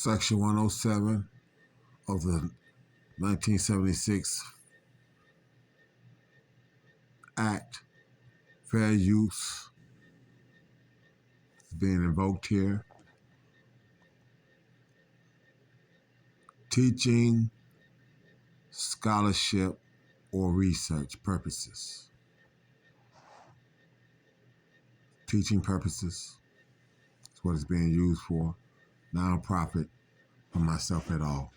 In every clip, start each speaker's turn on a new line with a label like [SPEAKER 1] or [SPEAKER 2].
[SPEAKER 1] Section 107 of the 1976 Act, fair use, is being invoked here. Teaching, scholarship, or research purposes. Teaching purposes is what it's being used for. Non-profit for myself at all,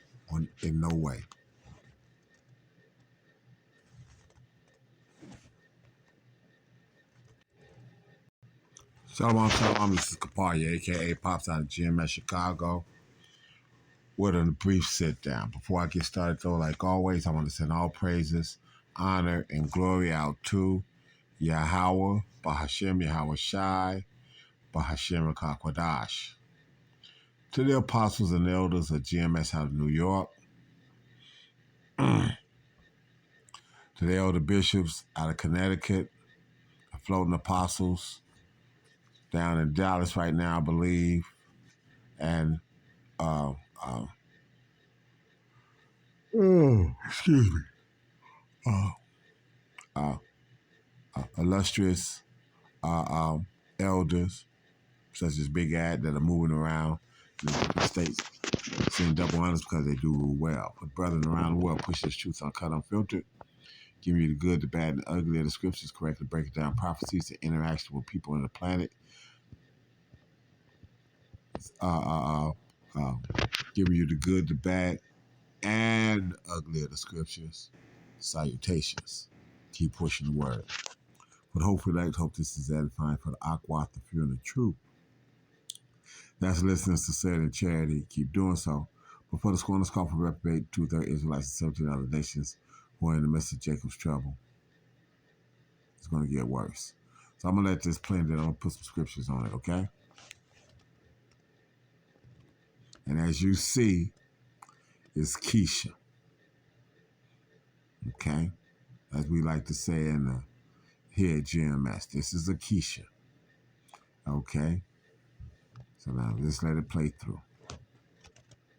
[SPEAKER 1] in no way. Shalom, shalom, this is Kaparia, a.k.a. Pops out of GMS Chicago, with a brief sit-down. Before I get started, though, like always, I want to send all praises, honor, and glory out to Yahweh, Bahashem Yahweh Shai, Bahashem Rakakwadash. To the apostles and elders of GMS out of New York, to the elder bishops out of Connecticut, the floating apostles down in Dallas right now, I believe, and excuse me, illustrious elders such as Big Ad that are moving around in the different states, saying double honors because they do rule well. But brethren around the world push this truth uncut, unfiltered, giving you the good, the bad, and the ugly of the scriptures, correctly breaking down prophecies, the interaction with people on the planet, giving you the good, the bad, and the ugly of the scriptures. Salutations. Keep pushing the word. But hopefully, I hope this is edifying for the Aquat, the fear, and the truth. That's listening, sincerity, and charity. Keep doing so. But for the scorners call for reprobate, 2/3 Israelites and 17 other nations who are in the midst of Jacob's trouble, it's going to get worse. So I'm going to let this play, and then I'm going to put some scriptures on it, okay? And as you see, it's Keisha. Okay? As we like to say here at GMS, this is a Keisha. Okay? So now just let it play through.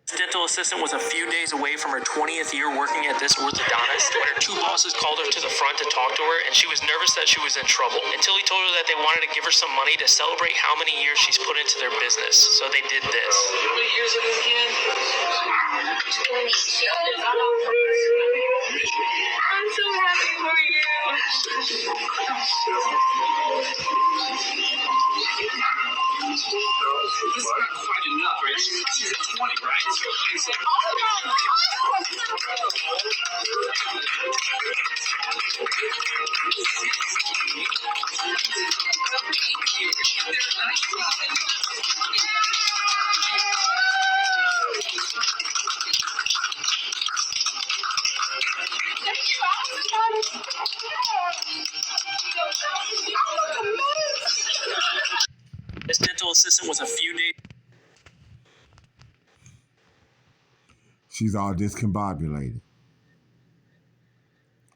[SPEAKER 2] Dental assistant was a few days away from her 20th year working at this orthodontist when her two bosses called her to the front to talk to her, and she was nervous that she was in trouble until he told her that they wanted to give her some money to celebrate how many years she's put into their business. So they did this. How many years it is again? 20. I'm so happy for you. This is not quite enough, right? She's at 20, right? So she's like, oh my God! This dental assistant was a few days.
[SPEAKER 1] She's all discombobulated.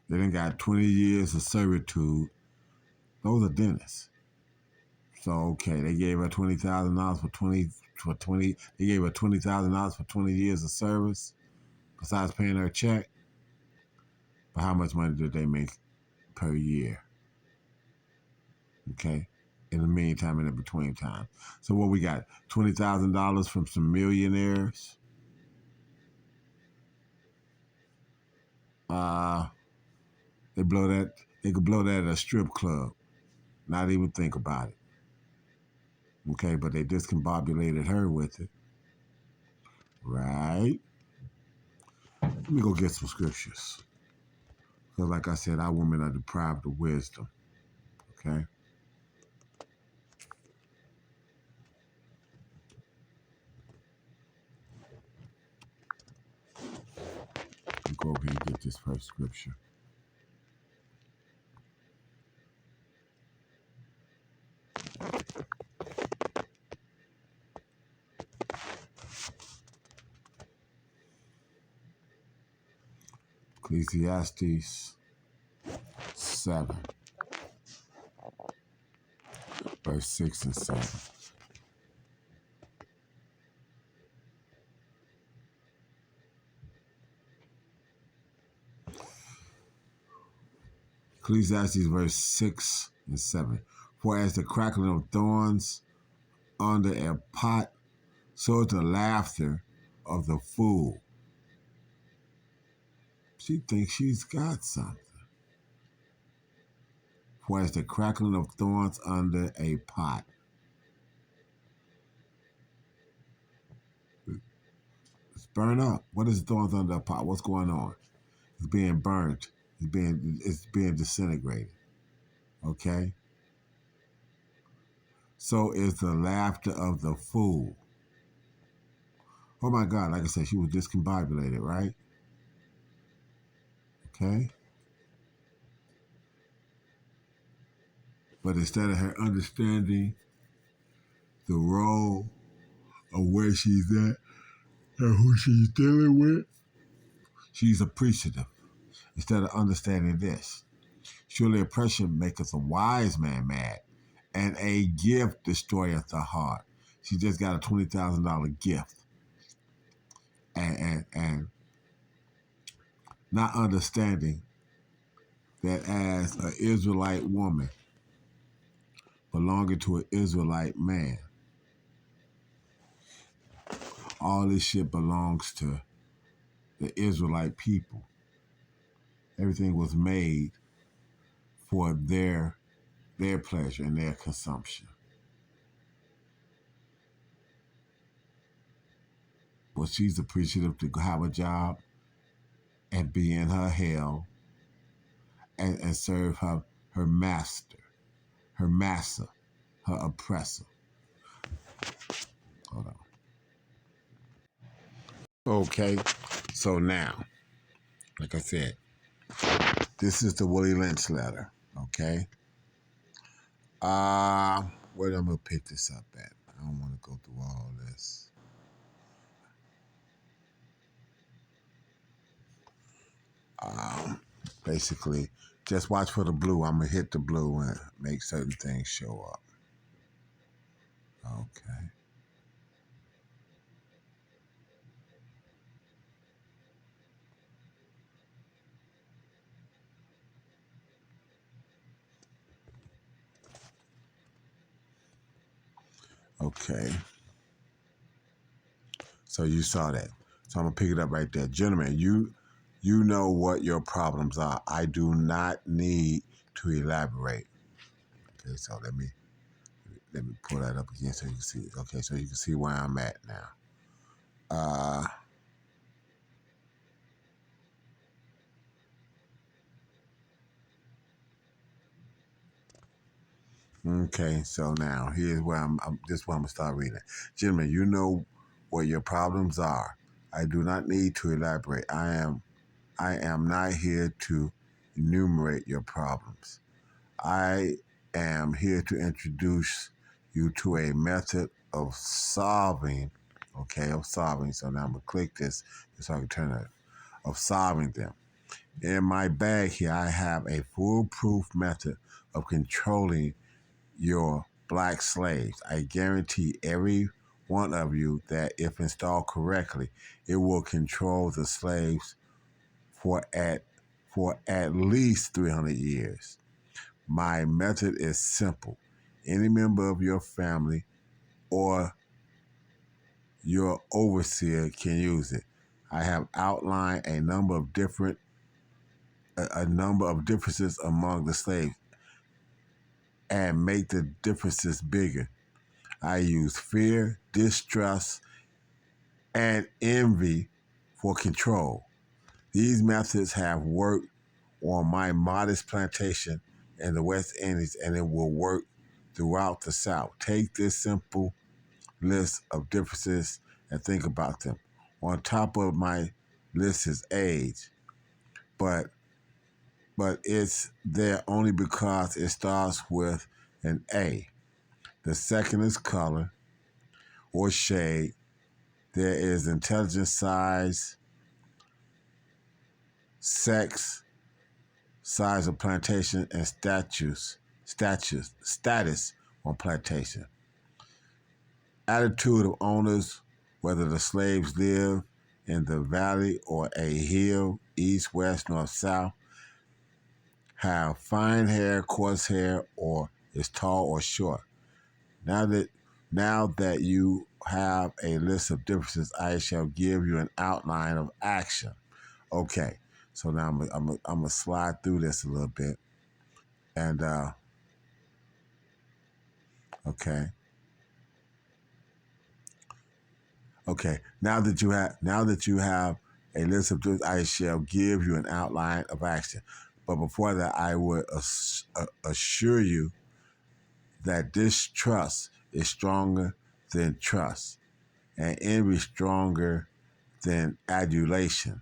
[SPEAKER 1] They done got 20 years of servitude. Those are dentists. So okay, they gave her $20,000 for 20. They gave her $20,000 for 20 years of service, besides paying her a check. But how much money did they make per year? Okay, in the meantime, in the between time. So what we got? $20,000 from some millionaires. They could blow that at a strip club. Not even think about it. Okay, but they discombobulated her with it. Right? Let me go get some scriptures. Because like I said, our women are deprived of wisdom. Okay? Let me go over here and get this first scripture. Ecclesiastes 7, verse 6 and 7. Ecclesiastes verse 6 and 7. For as the crackling of thorns under a pot, so is the laughter of the fool. She thinks she's got something. For as the crackling of thorns under a pot. It's burned up. What is thorns under a pot? What's going on? It's being burnt. It's being disintegrated. Okay? So is the laughter of the fool. Oh my God, like I said, she was discombobulated, right? Okay? But instead of her understanding the role of where she's at and who she's dealing with, she's appreciative. Instead of understanding this, surely oppression maketh a wise man mad, and a gift destroyeth the heart. She just got a $20,000 gift. And not understanding that as an Israelite woman belonging to an Israelite man, all this shit belongs to the Israelite people. Everything was made for their pleasure and their consumption. But she's appreciative to have a job and be in her hell and serve her master, her oppressor. Hold on. Okay, so now, like I said, this is the Willie Lynch letter, okay? Where am I going to pick this up at? I don't want to go through all this. Basically, just watch for the blue. I'm going to hit the blue and make certain things show up. Okay. Okay. So you saw that. So I'm going to pick it up right there. Gentlemen, you know what your problems are. I do not need to elaborate. Okay, so let me pull that up again so you can see it. Okay, so you can see where I'm at now. Okay, so now here's where this is where I'm gonna start reading. Gentlemen, you know what your problems are. I do not need to elaborate. I am not here to enumerate your problems. I am here to introduce you to a method of solving. Okay, of solving. So now I'm gonna click this so I can turn it. Of solving them. In my bag here, I have a foolproof method of controlling your black slaves. I guarantee every one of you that if installed correctly, it will control the slaves for at least 300 years. My method is simple. Any member of your family or your overseer can use it. I have outlined a number of differences among the slaves and make the differences bigger. I use fear, distrust, and envy for control. These methods have worked on my modest plantation in the West Indies, and it will work throughout the South. Take this simple list of differences and think about them. On top of my list is age, but it's there only because it starts with an A. The second is color or shade. There is intelligence, size, sex, size of plantation, and status on plantation. Attitude of owners, whether the slaves live in the valley or a hill, east, west, north, south, have fine hair, coarse hair, or is tall or short. Now that you have a list of differences, I shall give you an outline of action. Okay, so now I'm gonna slide through this a little bit, and okay, okay. Now that you have a list of differences, I shall give you an outline of action. But before that, I would assure you that distrust is stronger than trust, and envy stronger than adulation,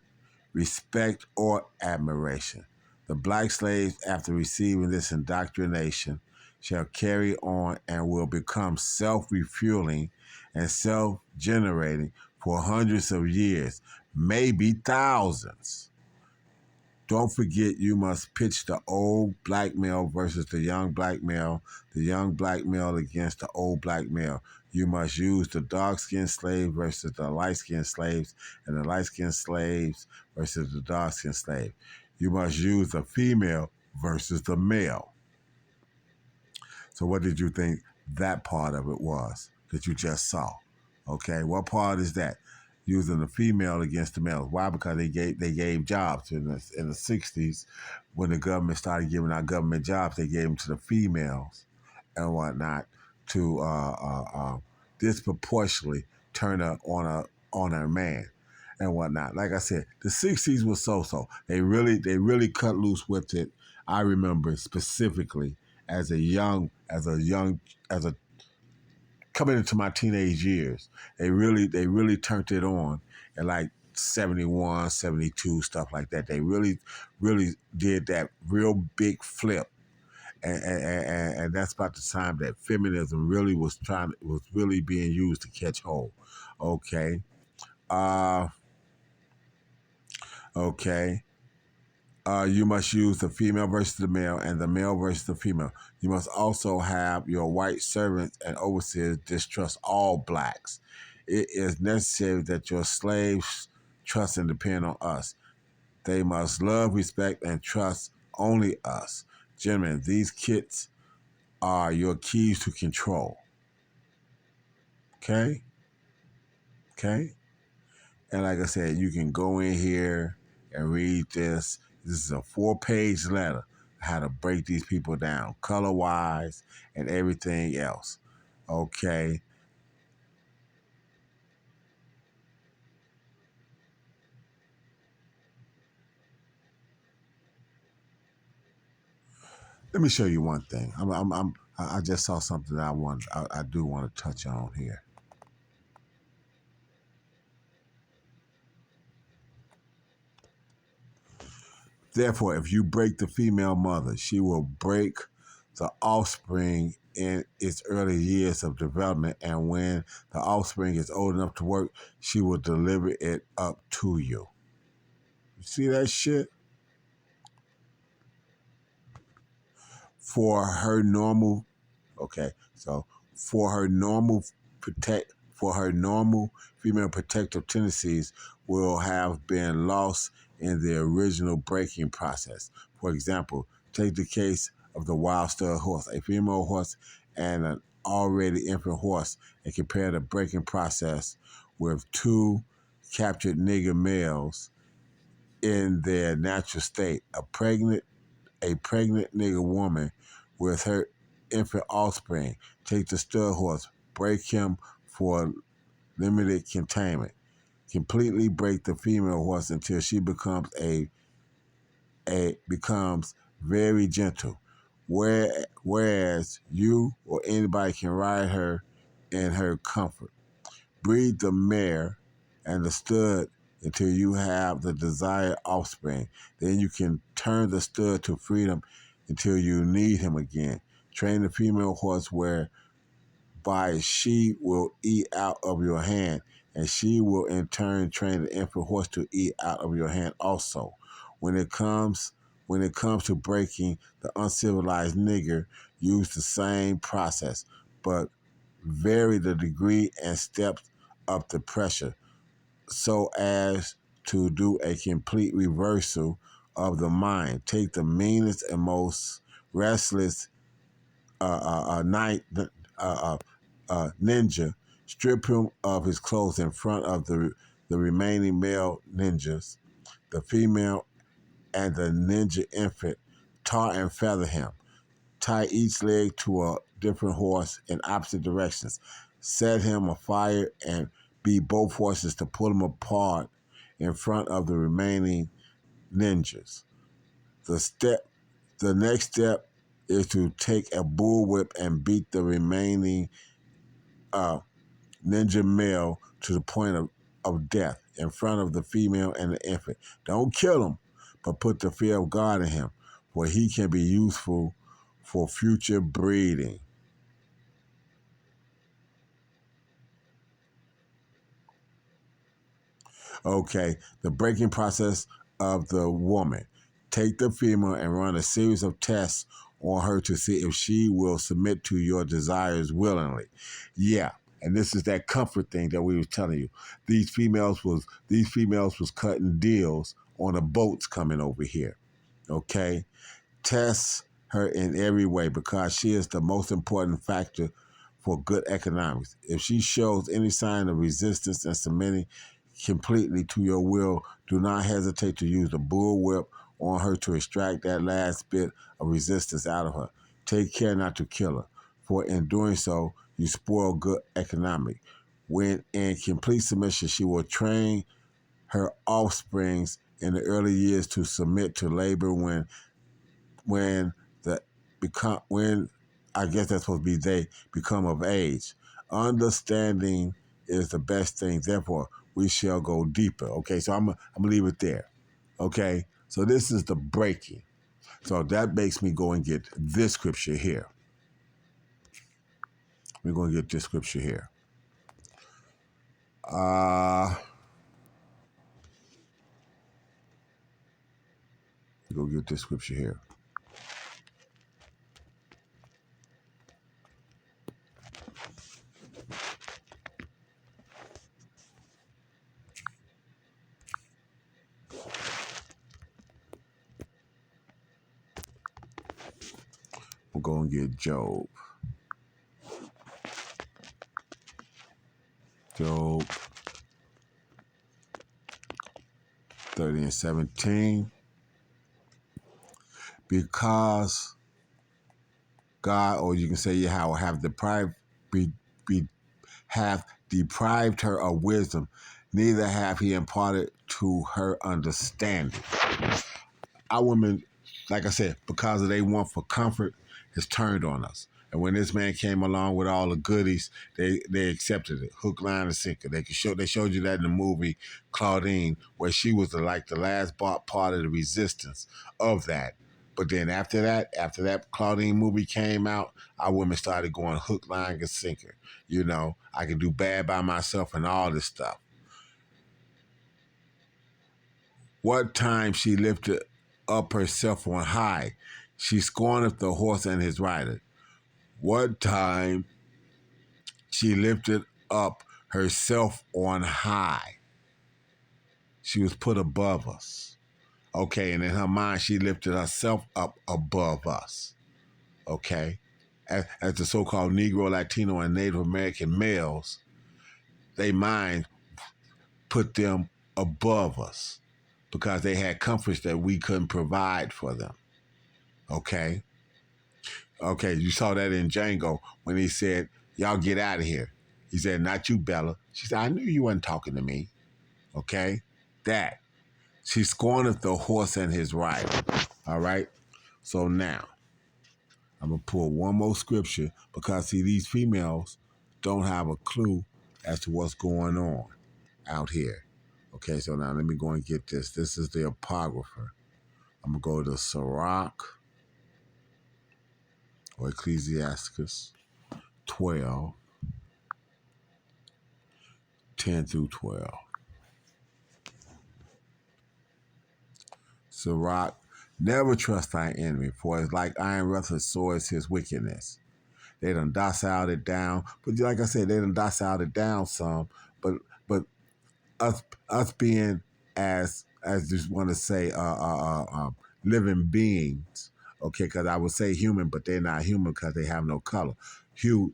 [SPEAKER 1] respect, or admiration. The black slaves, after receiving this indoctrination, shall carry on and will become self refueling and self generating for hundreds of years, maybe thousands. Don't forget, you must pitch the old black male versus the young black male against the old black male. You must use the dark skinned slave versus the light skinned slaves, and the light skinned slaves versus the dark skinned slave. You must use the female versus the male. So, what did you think that part of it was that you just saw? Okay, what part is that? Using the female against the male. Why? Because they gave jobs in the 60s when the government started giving out government jobs. They gave them to the females and whatnot to disproportionately turn on a man and whatnot. Like I said, the 60s was so. They really cut loose with it. I remember specifically as a coming into my teenage years, they really turned it on in like 71, 72, stuff like that. They really did that real big flip. And that's about the time that feminism was really being used to catch hold. Okay. Uh okay. You must use the female versus the male and the male versus the female. You must also have your white servants and overseers distrust all blacks. It is necessary that your slaves trust and depend on us. They must love, respect, and trust only us. Gentlemen, these kits are your keys to control. Okay? Okay? And like I said, you can go in here and read this. This is a 4-page letter, how to break these people down, color-wise and everything else. Okay. Let me show you one thing. I just saw something that I do want to touch on here. Therefore, if you break the female mother, she will break the offspring in its early years of development, and when the offspring is old enough to work, she will deliver it up to you. You see that shit? For her normal, okay, so for her normal for her normal female protective tendencies will have been lost in the original breaking process. For example, take the case of the wild stud horse, a female horse and an already infant horse, and compare the breaking process with two captured nigger males in their natural state. A pregnant nigger woman with her infant offspring take the stud horse, break him for limited containment, completely break the female horse until she becomes very gentle, whereas you or anybody can ride her in her comfort. Breed the mare and the stud until you have the desired offspring. Then you can turn the stud to freedom until you need him again. Train the female horse whereby she will eat out of your hand, and she will in turn train the infant horse to eat out of your hand also. When it comes to breaking the uncivilized nigger, use the same process, but vary the degree and steps of the pressure so as to do a complete reversal of the mind. Take the meanest and most restless ninja, strip him of his clothes in front of the remaining male ninjas, the female and the ninja infant, tar and feather him. Tie each leg to a different horse in opposite directions. Set him afire and beat both horses to pull them apart in front of the remaining ninjas. The next step is to take a bullwhip and beat the remaining uh, ninja male to the point of death in front of the female and the infant. Don't kill him, but put the fear of God in him, for he can be useful for future breeding. Okay, the breaking process of the woman. Take the female and run a series of tests on her to see if she will submit to your desires willingly. Yeah, and this is that comfort thing that we were telling you. These females was cutting deals on the boats coming over here. Okay, test her in every way because she is the most important factor for good economics. If she shows any sign of resistance and submitting completely to your will, do not hesitate to use the bullwhip on her to extract that last bit of resistance out of her. Take care not to kill her, for in doing so, you spoil good economic. When in complete submission, she will train her offsprings in the early years to submit to labor when the when I guess that's supposed to be they become of age. Understanding is the best thing. Therefore, we shall go deeper. Okay, so I'm gonna leave it there. Okay, so this is the breaking. So that makes me go and get this scripture here. We're gonna get this scripture here. Go get this scripture here. We'll go and get Job. Job 30 and 17. Because God, or you can say Yahweh, have deprived her of wisdom, neither have he imparted to her understanding. Our women, like I said, because of their want for comfort, has turned on us. And when this man came along with all the goodies, they accepted it, hook, line, and sinker. They showed you that in the movie Claudine, where she was like the last part of the resistance of that. But then after that Claudine movie came out, our women started going hook, line, and sinker. You know, I can do bad by myself and all this stuff. What time she lifted up herself on high, she scorneth the horse and his rider. What time she lifted up herself on high, she was put above us. Okay, and in her mind, she lifted herself up above us. Okay, as the so-called Negro, Latino, and Native American males, they mind put them above us because they had comforts that we couldn't provide for them. Okay, you saw that in Django when he said, "Y'all get out of here." He said, "Not you, Bella." She said, "I knew you weren't talking to me." Okay, that she scorneth the horse and his rider. All right, so now I'm gonna pull one more scripture because see these females don't have a clue as to what's going on out here. Okay, so now let me go and get this. This is the apocrypha. I'm gonna go to Sirach or Ecclesiasticus 12, 10 through 12. Sirach, never trust thy enemy, for it's like iron ruthless, so is his wickedness. They done dociled it down, but like I said, they done dociled it down some. But us being as I just want to say living beings, okay, because I would say human, but they're not human because they have no color. Hue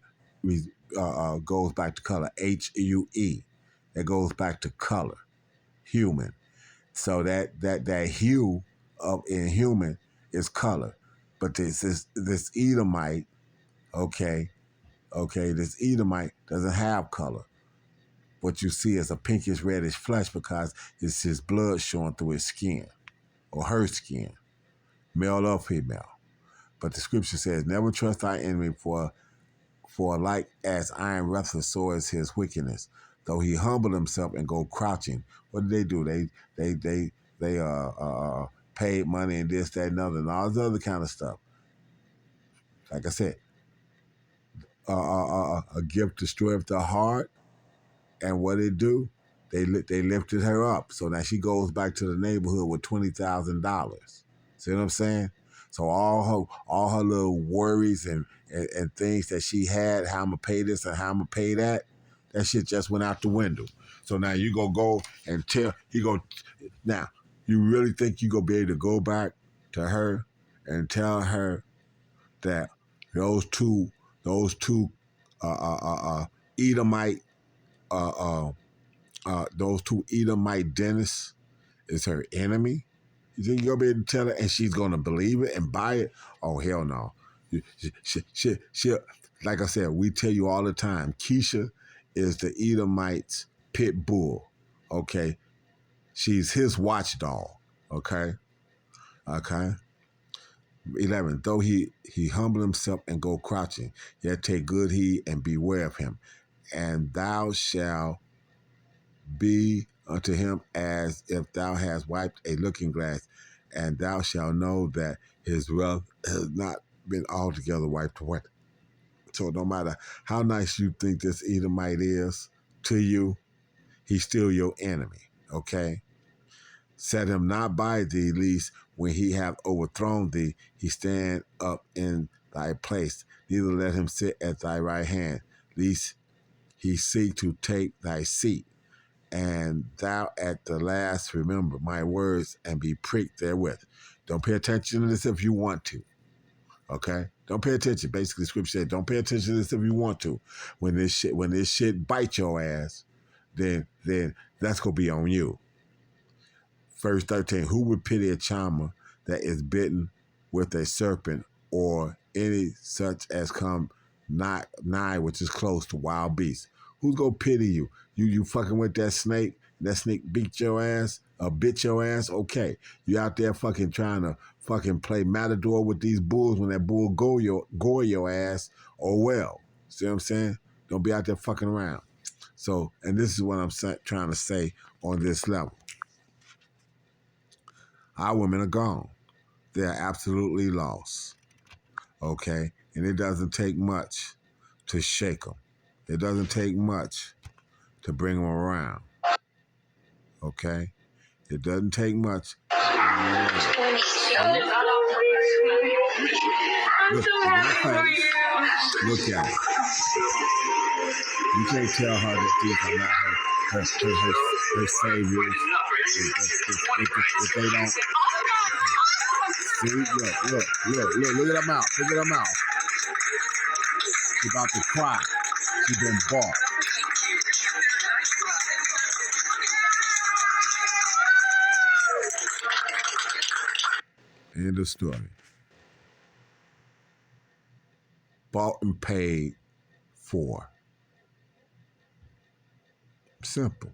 [SPEAKER 1] goes back to color, Hue. It goes back to color, human. So that hue of in human is color, but this Edomite, this Edomite doesn't have color. What you see is a pinkish reddish flesh because it's his blood showing through his skin or her skin, male or female. But the scripture says, never trust thy enemy, for like as iron wrestles, so is his wickedness. Though he humbled himself and go crouching. What did they do? They paid money and this, that, and other, and all this other kind of stuff. Like I said, a gift destroyeth the heart, and what it do? They lifted her up, so now she goes back to the neighborhood with $20,000. See what I'm saying? So all her little worries and things that she had, how I'm gonna pay this and how I'm gonna pay that shit just went out the window. So now you go and tell now. You really think you gonna be able to go back to her and tell her that those two Edomite those two Edomite dentists is her enemy? You think you're gonna be able to tell her and she's gonna believe it and buy it? Oh hell no! She like I said, we tell you all the time. Keisha is the Edomite's pit bull. Okay, she's his watchdog. Okay. 11. Though he humble himself and go crouching, yet take good heed and beware of him, and thou shalt be unto him as if thou hast wiped a looking glass, and thou shalt know that his wrath has not been altogether wiped away. So no matter how nice you think this Edomite is to you, he's still your enemy, okay? Set him not by thee, lest when he have overthrown thee, he stand up in thy place. Neither let him sit at thy right hand, lest he seek to take thy seat. And thou at the last remember my words and be pricked therewith. Don't pay attention to this if you want to. Okay? Don't pay attention. Basically, scripture said, don't pay attention to this if you want to. When this shit bites your ass, then that's gonna be on you. Verse 13, who would pity a charmer that is bitten with a serpent, or any such as come nigh which is close to wild beasts? Who's gonna pity you? You fucking with that snake beat your ass, bit your ass? Okay. You out there fucking trying to fucking play matador with these bulls when that bull gore your ass, oh well. See what I'm saying? Don't be out there fucking around. So, and this is what I'm trying to say on this level. Our women are gone. They're absolutely lost. Okay? And it doesn't take much to shake them. It doesn't take much to bring them around. Okay? It doesn't take much. Look at it. You can't tell her that these are not her saviors. If they don't. See, look at her mouth. Look at her mouth. She's about to cry. She's been bought. End of story. Bought and paid for. Simple.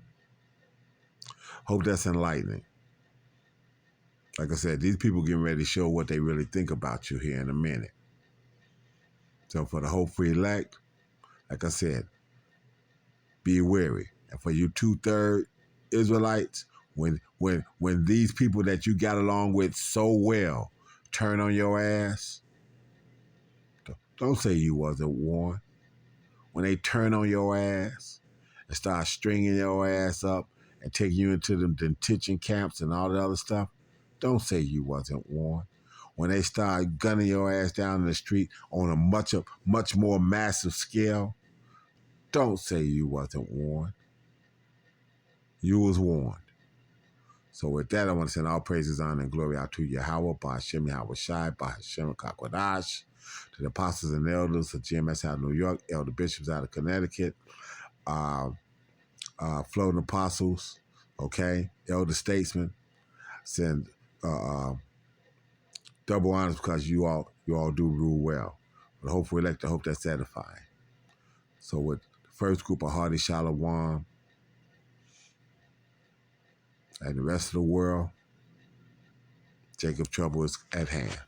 [SPEAKER 1] Hope that's enlightening. Like I said, these people getting ready to show what they really think about you here in a minute. So for the hopeful elect, like I said, be wary. And for you 2/3 Israelites, when these people that you got along with so well turn on your ass, don't say you wasn't warned. When they turn on your ass and start stringing your ass up and taking you into them detention camps and all the other stuff, don't say you wasn't warned. When they start gunning your ass down in the street on a much more massive scale, don't say you wasn't warned. You was warned. So with that, I want to send all praises, honor, and glory out to Yahweh, Ba'Shem Yahweh Shai, Ba'Shem Kakwadash, to the apostles and elders of GMS out of New York, elder bishops out of Connecticut, floating apostles, okay, elder statesmen. Send double honors because you all do rule well. But hopefully elect the hope that's edifying. So with the first group of Hardy Shalom and the rest of the world, Jacob trouble is at hand.